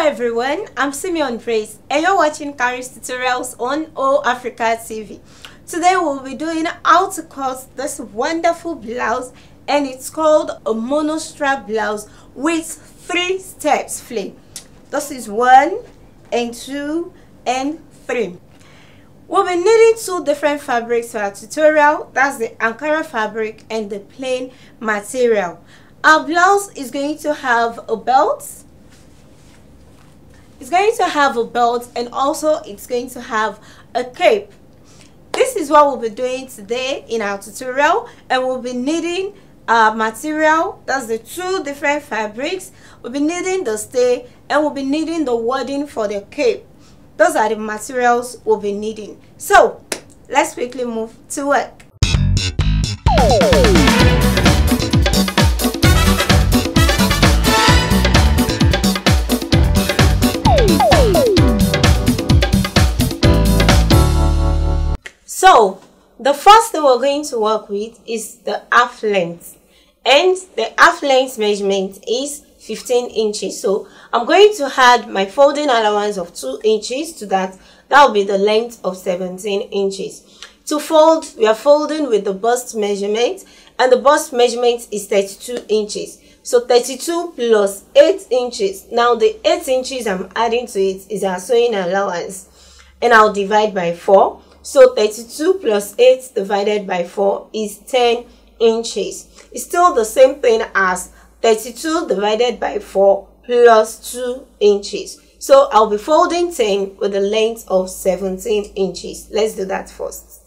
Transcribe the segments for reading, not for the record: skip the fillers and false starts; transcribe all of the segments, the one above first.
everyone, I'm Simeon and you're watching Kharis tutorials on Africa TV. Today we'll be doing how to cut this wonderful blouse, and it's called a monostrap blouse with 3 steps fling. This is 1 and 2 and 3. We'll be needing 2 different fabrics for our tutorial. That's the Ankara fabric and the plain material. Our blouse is going to have a belt. It's going to have a belt, and also it's going to have a cape. This is what we'll be doing today in our tutorial, and we'll be needing material. That's the 2 different fabrics. We'll be needing the stay, and we'll be needing the wording for the cape. Those are the materials we'll be needing. So let's quickly move to work. So the first thing we're going to work with is the half length, and the half length measurement is 15 inches. So I'm going to add my folding allowance of 2 inches to that. That will be the length of 17 inches. To fold, we are folding with the bust measurement, and the bust measurement is 32 inches. So 32 plus 8 inches. Now the 8 inches I'm adding to it is our sewing allowance, and I'll divide by 4. So 32 plus 8 divided by 4 is 10 inches. It's still the same thing as 32 divided by 4 plus 2 inches. So I'll be folding 10 with a length of 17 inches. Let's do that first.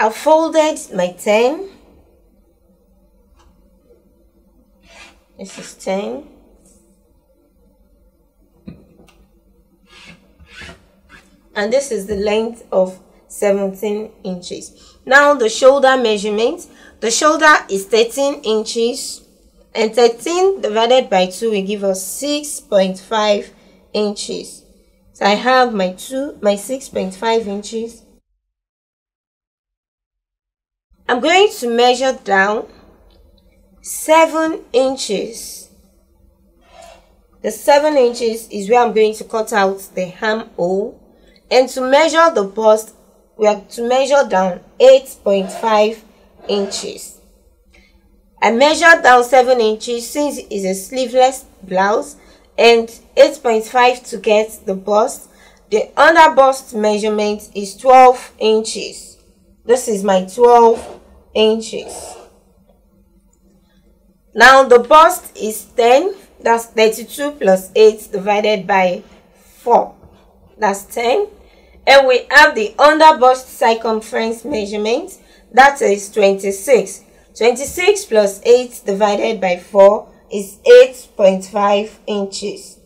I folded my 10. This is 10. And this is the length of 17 inches. Now the shoulder measurement. The shoulder is 13 inches. And 13 divided by 2 will give us 6.5 inches. So I have my 6.5 inches. I'm going to measure down 7 inches. The 7 inches is where I'm going to cut out the armhole. And to measure the bust, we have to measure down 8.5 inches. I measured down 7 inches since it is a sleeveless blouse, and 8.5 to get the bust. The under bust measurement is 12 inches. This is my 12 inches. Now the bust is 10. That's 32 plus 8 divided by 4. That's 10. And we have the under bust circumference measurement. That is 26. 26 plus 8 divided by 4 is 8.5 inches.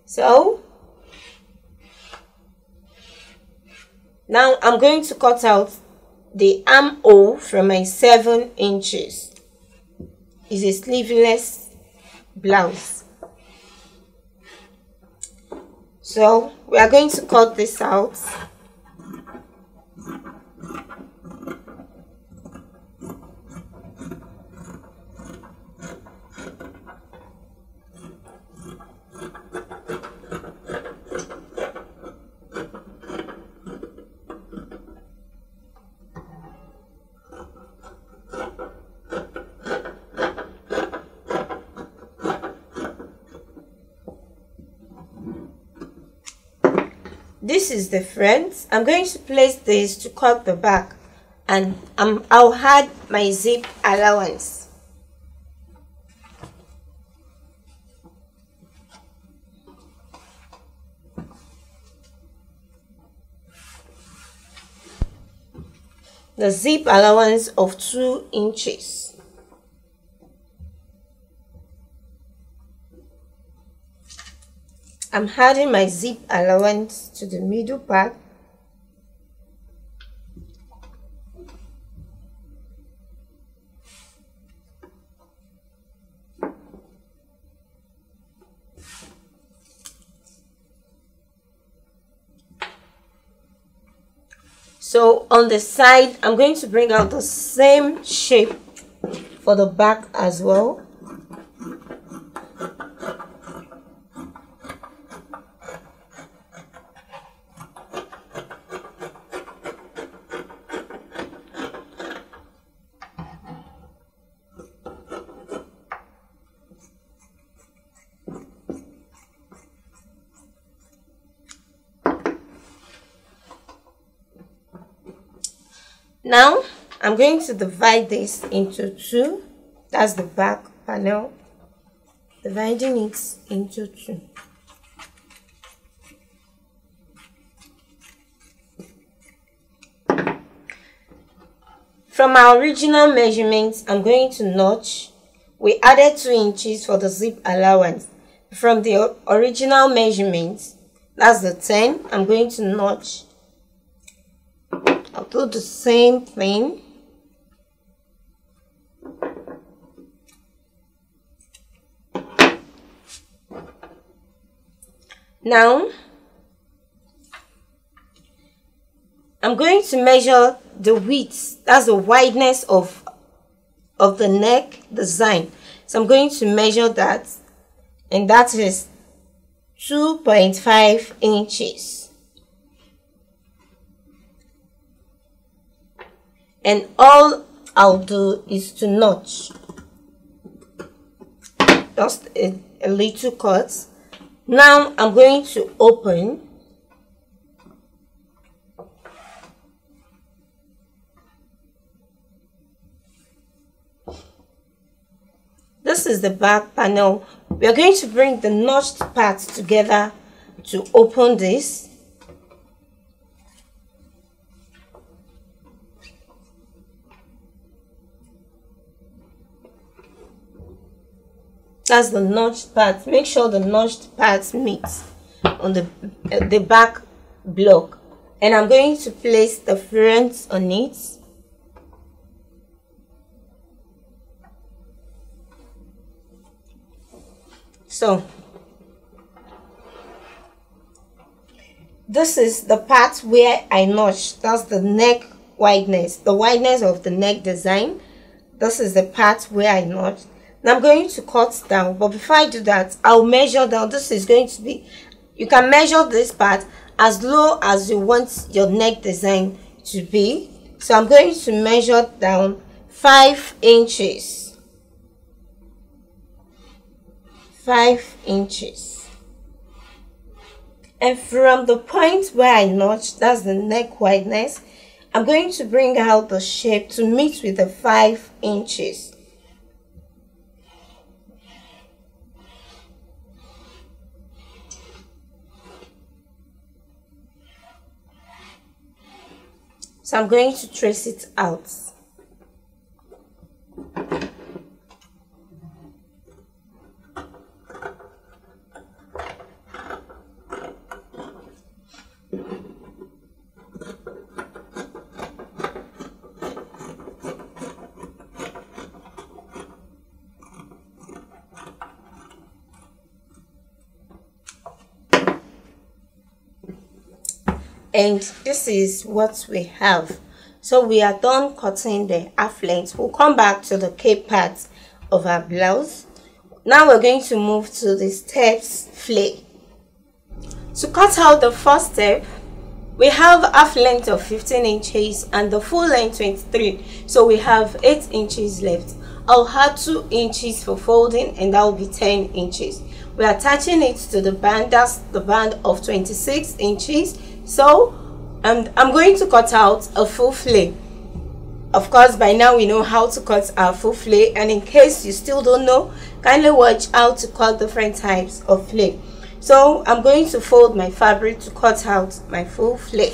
So now I'm going to cut out the armhole from my 7 inches. It's a sleeveless blouse. So we are going to cut this out. this is the front. I'm going to place this to cut the back, and I'll add my zip allowance. The zip allowance of 2 inches. I'm adding my zip allowance to the middle part. So on the side, I'm going to bring out the same shape for the back as well. Now, I'm going to divide this into 2. That's the back panel. Dividing it into 2. From our original measurements, I'm going to notch. We added 2 inches for the zip allowance. From the original measurements, that's the 10, I'm going to notch. I'll do the same thing. Now, I'm going to measure the width, that's the wideness of the neck design. So I'm going to measure that, and that is 2.5 inches. And all I'll do is to notch, just a little cut. Now I'm going to open. This is the back panel. We are going to bring the notched parts together to open this. That's the notched part. Make sure the notched parts meet on the back block, and I'm going to place the front on it. So this is the part where I notched. That's the neck wideness, the wideness of the neck design. This is the part where I notched. Now I'm going to cut down, but before I do that, I'll measure down. This is going to be, you can measure this part as low as you want your neck design to be. So I'm going to measure down 5 inches. 5 inches. And from the point where I notched, that's the neck wideness, I'm going to bring out the shape to meet with the 5 inches. So I'm going to trace it out. And this is what we have. So we are done cutting the half length. We'll come back to the cape part of our blouse. Now we're going to move to the steps flay. To cut out the first step, we have half length of 15 inches and the full length 23. So we have 8 inches left. I'll add 2 inches for folding, and that will be 10 inches. We're attaching it to the band. That's the band of 26 inches. So I'm going to cut out a full flare. Of course, by now we know how to cut our full flare, and in case you still don't know, kindly watch how to cut different types of flare. So I'm going to fold my fabric to cut out my full flare.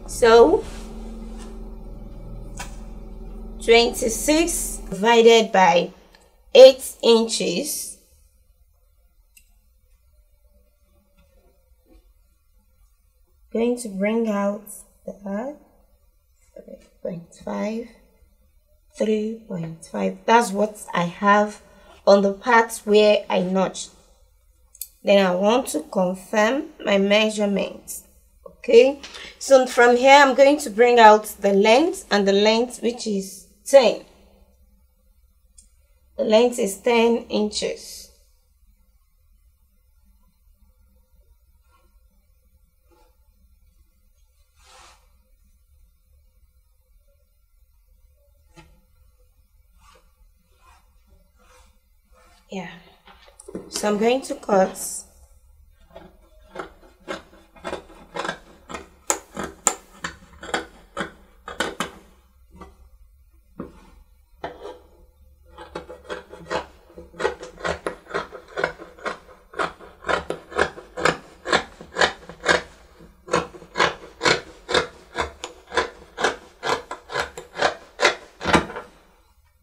So 26 divided by 8 inches going to bring out that 3.5. That's what I have on the parts where I notched. Then I want to confirm my measurements. Okay, so from here I'm going to bring out the length, and the length, which is 10. The length is 10 inches. Yeah, so I'm going to cut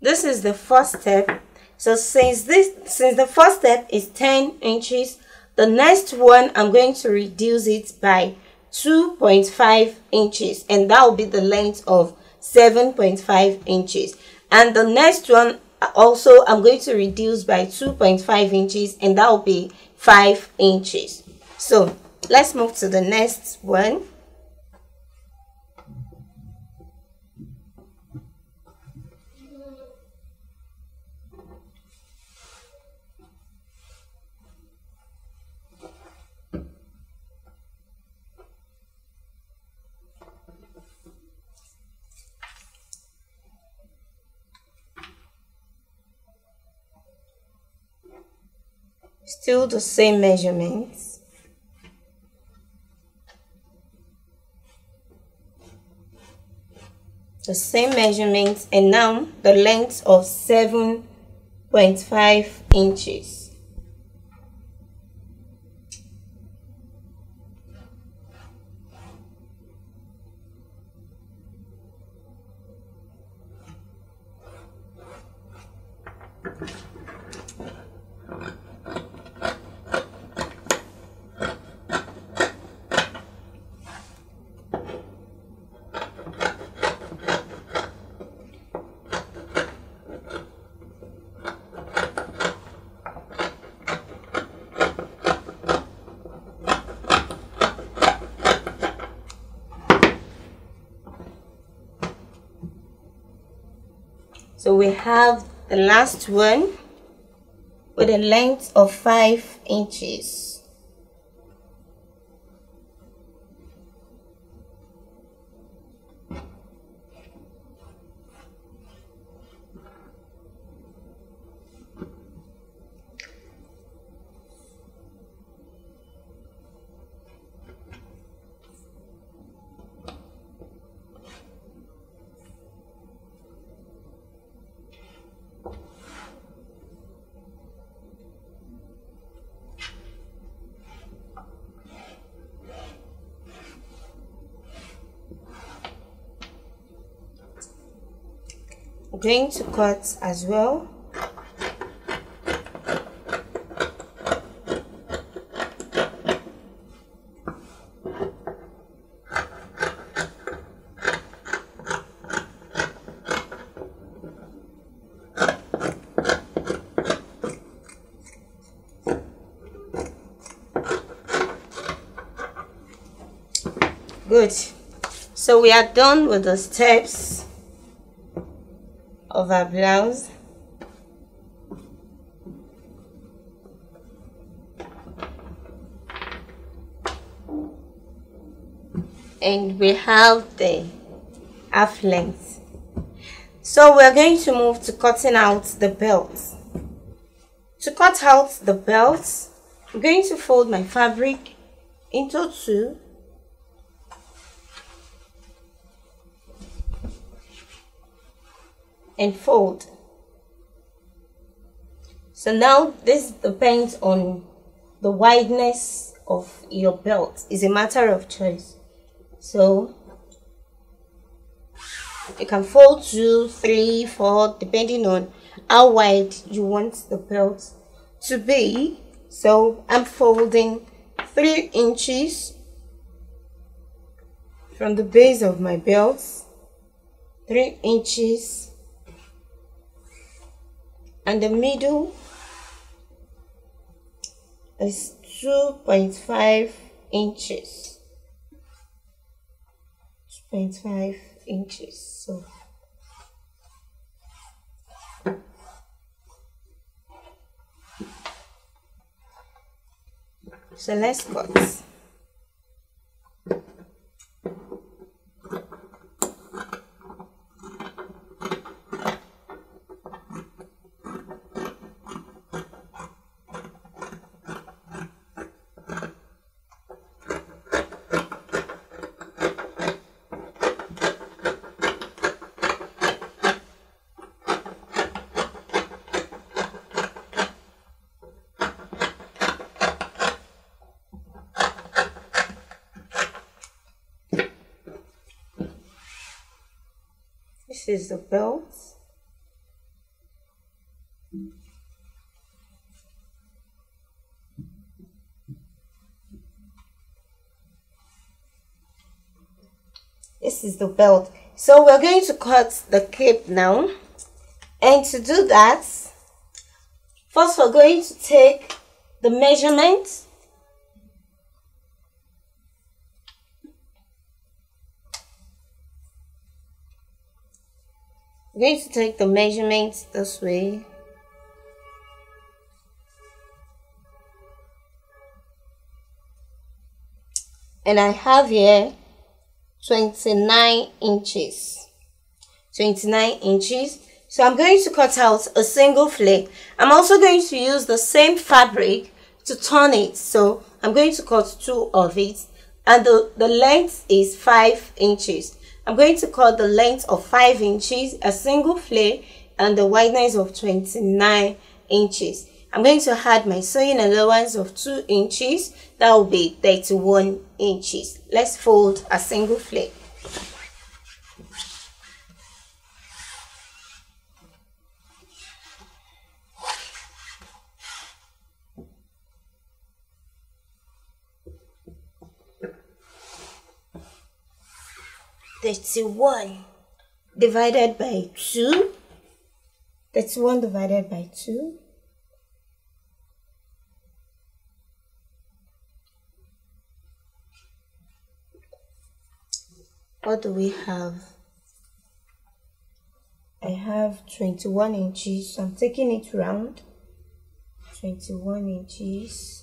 this is the first step. So since the first step is 10 inches, the next one I'm going to reduce it by 2.5 inches, and that will be the length of 7.5 inches. And the next one also I'm going to reduce by 2.5 inches, and that will be 5 inches. So let's move to the next one. Still the same measurements. The same measurements, and now the length of 7.5 inches. So we have the last one with a length of 5 inches. Going to cut as well. Good. So we are done with the steps of our blouse. And we have the half length. So we're going to move to cutting out the belt. To cut out the belt, I'm going to fold my fabric into two. And fold. So now this depends on the wideness of your belt. It's a matter of choice. So you can fold 2, 3, 4 depending on how wide you want the belt to be. So I'm folding 3 inches from the base of my belt, 3 inches, and the middle is 2.5 inches. 2.5 inches. So let's cut. This is the belt. This is the belt. So we're going to cut the cape now. And to do that, first we're going to take the measurement. I'm going to take the measurements this way. And I have here 29 inches. 29 inches. So I'm going to cut out a single flake. I'm also going to use the same fabric to turn it. So I'm going to cut 2 of it. And the length is 5 inches. I'm going to cut the length of 5 inches, a single flake, and the wideness of 29 inches. I'm going to add my sewing allowance of 2 inches. That will be 31 inches. Let's fold a single flake. Thirty-one divided by 2. 31 divided by 2. What do we have? I have 21 inches. So I'm taking it round. 21 inches.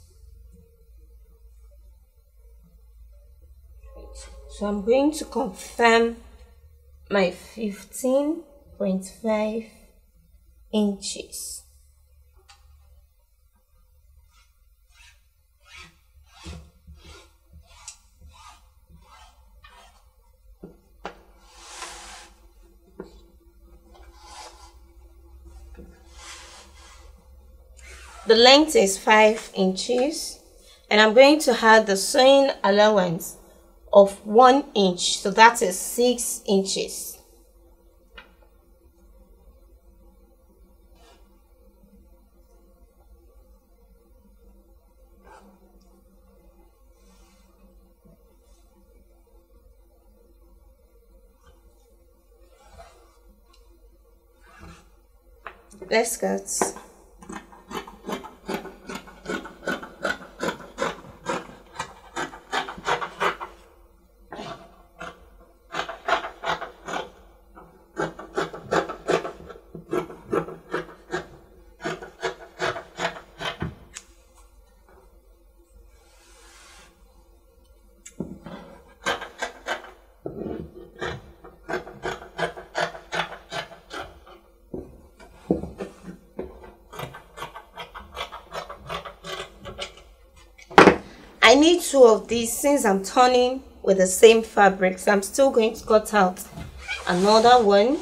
So I'm going to confirm my 15.5 inches. The length is 5 inches, and I'm going to add the sewing allowance of 1 inch, so that is 6 inches. Let's cut. need 2 of these since I'm turning with the same fabric, so I'm still going to cut out another one.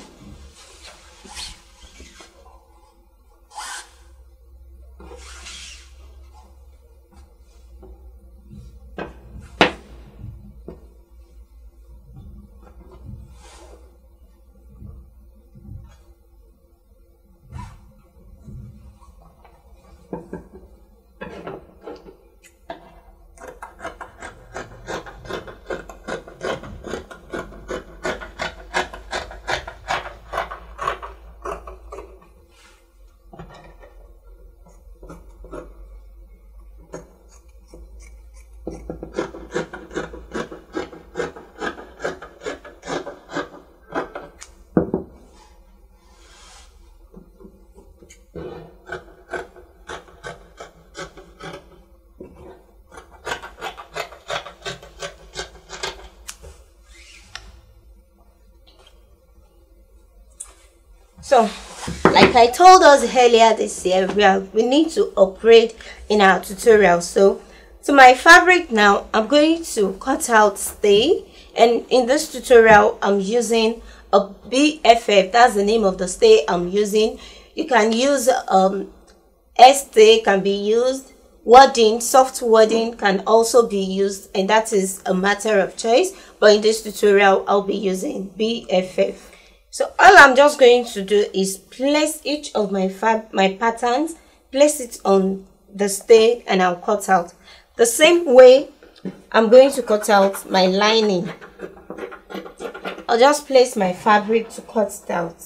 So, like I told us earlier this year, we need to upgrade in our tutorial. So my fabric now, I'm going to cut out stay, and in this tutorial, I'm using a BFF. That's the name of the stay I'm using. You can use stay can be used. Wording, soft wording can also be used, and that is a matter of choice. But in this tutorial, I'll be using BFF. So all I'm just going to do is place each of my patterns, place it on the stay, and I'll cut out. The same way I'm going to cut out my lining. I'll just place my fabric to cut it out.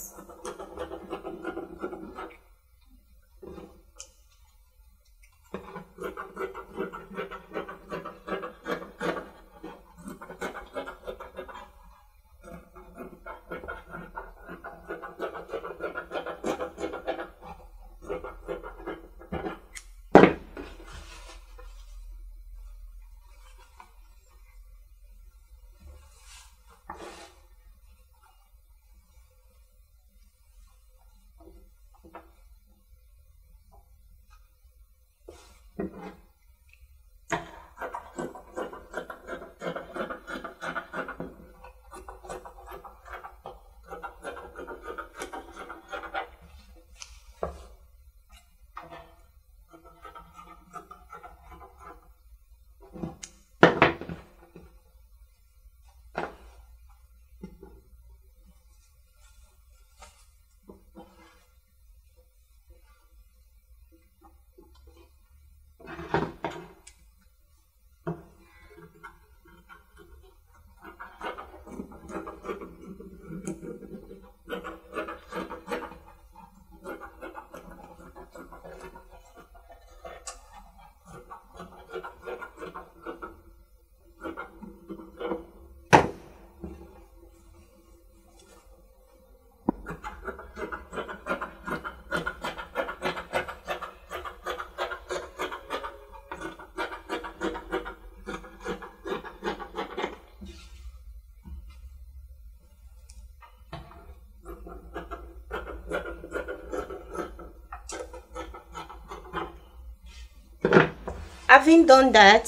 Having done that,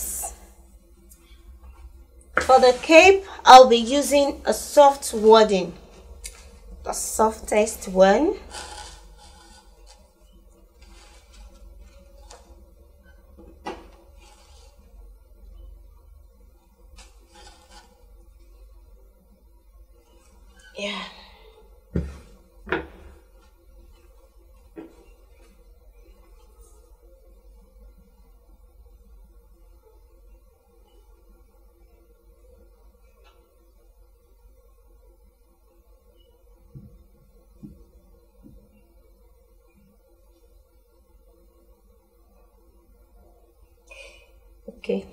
for the cape, I'll be using a soft wording, the softest one. Yeah. Okay.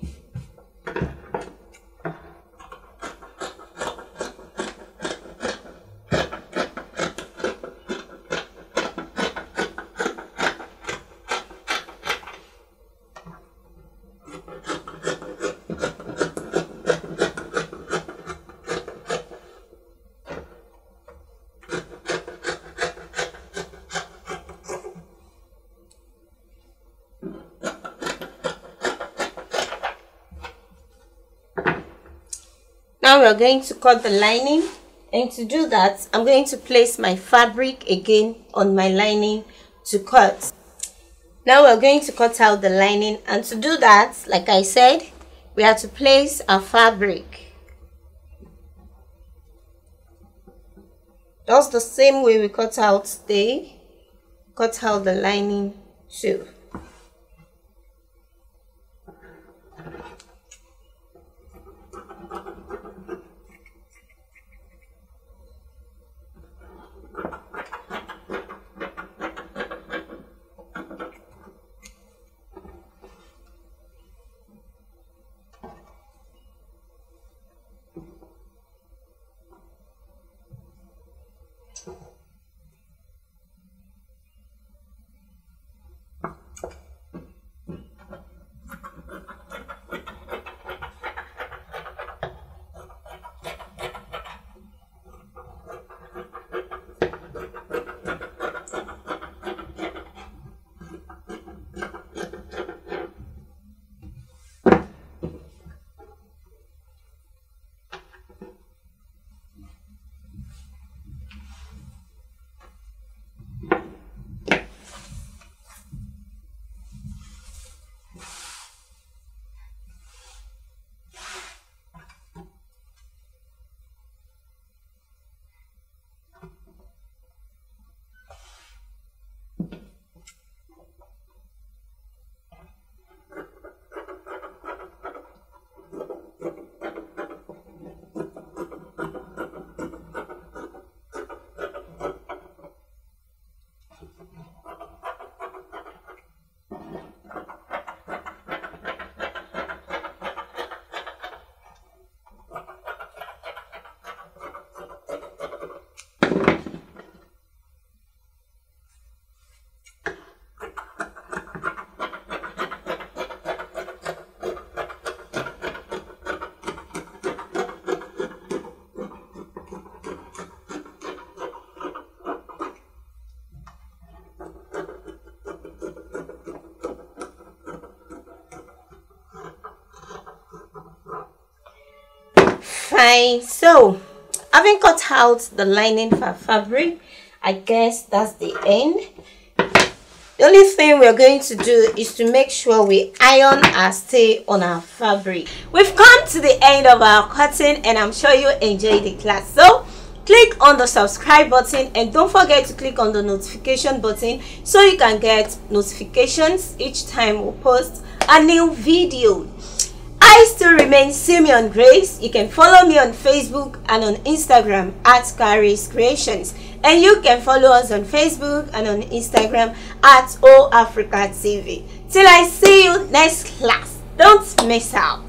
Now we are going to cut the lining, and to do that I'm going to place my fabric again on my lining to cut. Now we're going to cut out the lining, and to do that, like I said, we have to place our fabric just the same way we cut out the lining too. Fine. So having cut out the lining for fabric, I guess that's the end. The only thing we're going to do is to make sure we iron our stay on our fabric. We've come to the end of our cutting, and I'm sure you enjoyed the class. So click on the subscribe button, and don't forget to click on the notification button so you can get notifications each time we post a new video. I still remain Simeon Grace. You can follow me on Facebook and on Instagram at Kharis Kreations, and you can follow us on Facebook and on Instagram at Afriq TV. Till I see you next class, don't miss out.